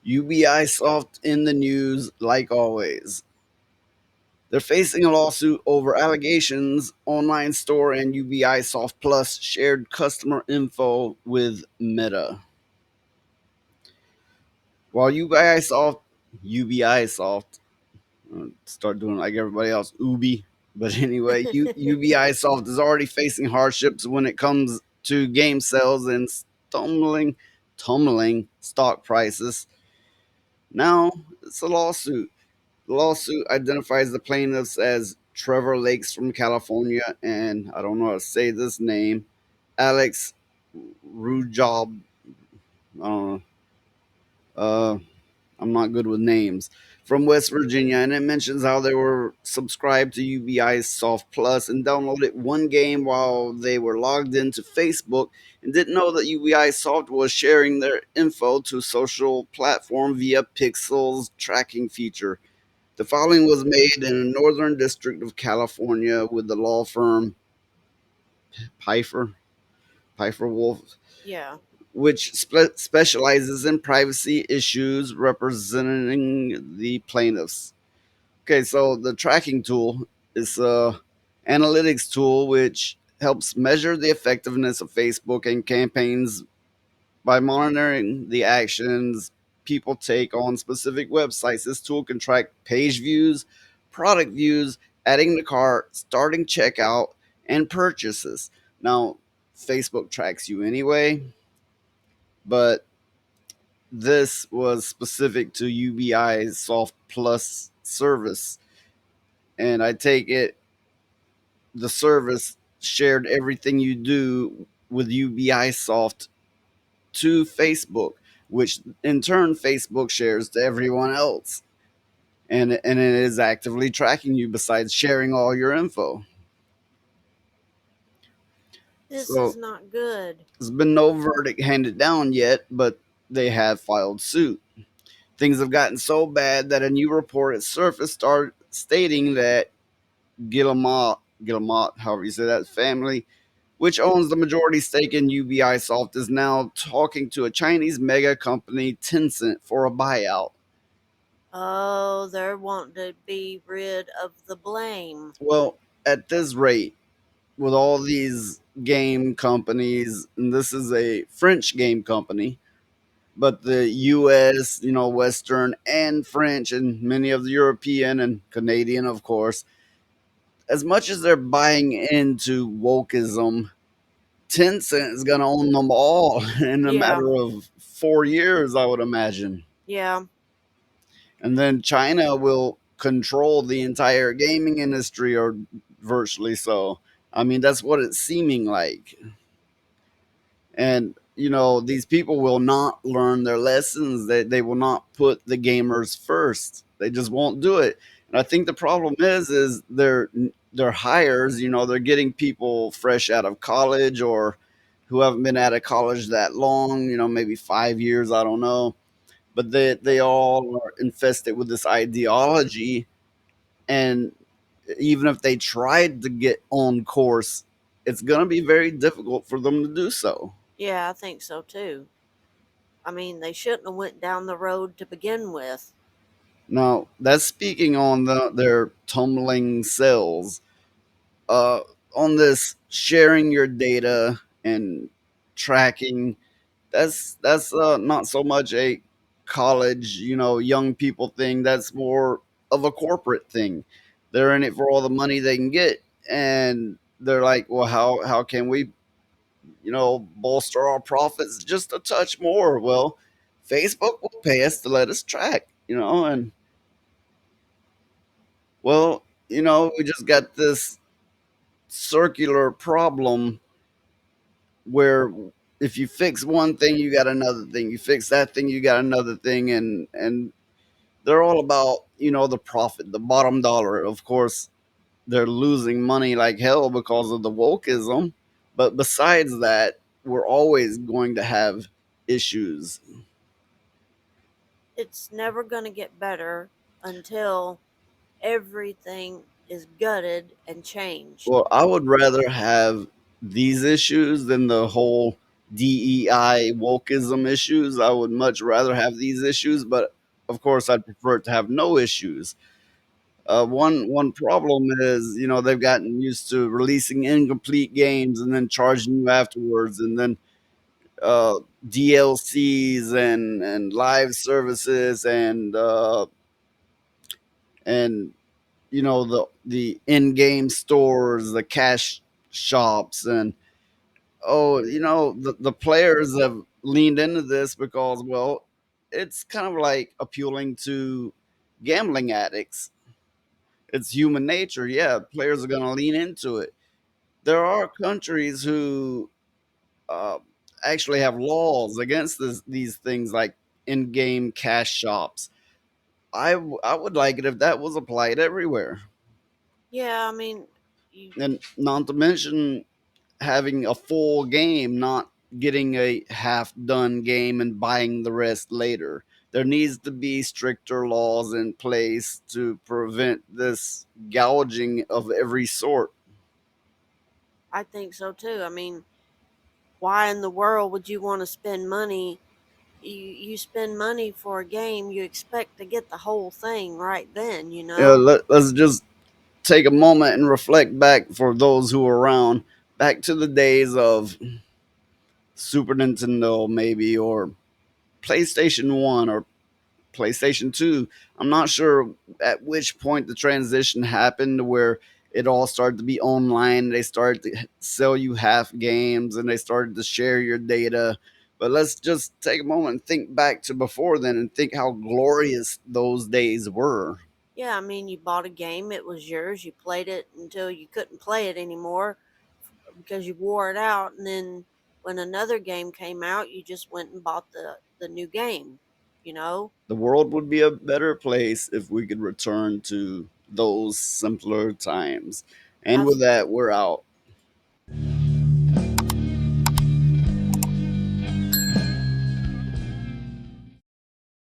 Ubisoft in the news like always. They're facing a lawsuit over allegations online store and Ubisoft Plus shared customer info with Meta. While Ubisoft start doing like everybody else, Ubi. But anyway, Ubisoft is already facing hardships when it comes to game sales and tumbling stock prices. Now it's a lawsuit. The lawsuit identifies the plaintiffs as Trevor Lakes from California and I don't know how to say this name, Alex Rujob. I don't know. Uh, I'm not good with names. From West Virginia, and it mentions how they were subscribed to UBI's Soft Plus and downloaded one game while they were logged into Facebook and didn't know that UBI Soft was sharing their info to social platform via Pixel's tracking feature. The filing was made in the Northern District of California with the law firm Pfeiffer, Pfeiffer Wolf, Yeah. which specializes in privacy issues representing the plaintiffs. Okay, so the tracking tool is a analytics tool which helps measure the effectiveness of Facebook and campaigns by monitoring the actions people take on specific websites. This tool can track page views, product views, adding to cart, starting checkout, and purchases. Now, Facebook tracks you anyway, but this was specific to UBI's Soft Plus service. And I take it the service shared everything you do with UBI Soft to Facebook, which in turn Facebook shares to everyone else. And it is actively tracking you besides sharing all your info. This is So not good. there's been no verdict handed down yet, but they have filed suit. Things have gotten so bad that a new report has surfaced started stating that Guillemot, however you say that, family, which owns the majority stake in UBI Soft, is now talking to a Chinese mega company, Tencent, for a buyout. Oh, they're wanting to be rid of the blame. Well, at this rate, with all these game companies, and this is a French game company, but the US, Western and French, and many of the European and Canadian, of course, as much as they're buying into wokeism, Tencent is going to own them all in a Yeah. matter of 4 years, I would imagine. Yeah. And then China will control the entire gaming industry, or virtually so. I mean, that's what it's seeming like. And these people will not learn their lessons. They will not put the gamers first. They just won't do it. And I think the problem is their hires. They're getting people fresh out of college or who haven't been out of college that long. Maybe 5 years. I don't know. But they all are infested with this ideology, and even if they tried to get on course, it's going to be very difficult for them to do so. Yeah, I think so too. I mean, they shouldn't have went down the road to begin with. Now, that's speaking on their tumbling sales. Uh, on this sharing your data and tracking, that's not so much a college, young people thing. That's more of a corporate thing. They're in it for all the money they can get, and they're like, well, how can we, bolster our profits just a touch more? Well, Facebook will pay us to let us track, and well, we just got this circular problem where if you fix one thing, you got another thing. You fix that thing, you got another thing, and they're all about the profit, the bottom dollar. Of course, they're losing money like hell because of the wokeism, but besides that, we're always going to have issues. It's never going to get better until everything is gutted and changed. Well, I would rather have these issues than the whole DEI wokeism issues. I would much rather have these issues, but of course, I'd prefer to have no issues. One problem is, they've gotten used to releasing incomplete games and then charging you afterwards, and then uh, DLCs and live services and the in-game stores, the cash shops, and the players have leaned into this because, well, it's kind of like appealing to gambling addicts. It's human nature. Yeah, players are going to lean into it. There are countries who uh, actually have laws against these things like in-game cash shops. I would like it if that was applied everywhere, Yeah, I mean, you, and not to mention having a full game, not getting a half done game and buying the rest later. There needs to be stricter laws in place to prevent this gouging of every sort. I think so too. I mean, why in the world would you want to spend money? You spend money for a game, you expect to get the whole thing right then, you know? Let's just take a moment and reflect back for those who are around, back to the days of Super Nintendo, maybe, or PlayStation 1 or PlayStation 2. I'm not sure at which point the transition happened where it all started to be online. They started to sell you half games and they started to share your data. But let's just take a moment and think back to before then and think how glorious those days were. Yeah, I mean, you bought a game, it was yours, you played it until you couldn't play it anymore because you wore it out, and then when another game came out, you just went and bought the new game, you know? The world would be a better place if we could return to those simpler times. And with Abs- that, we're out.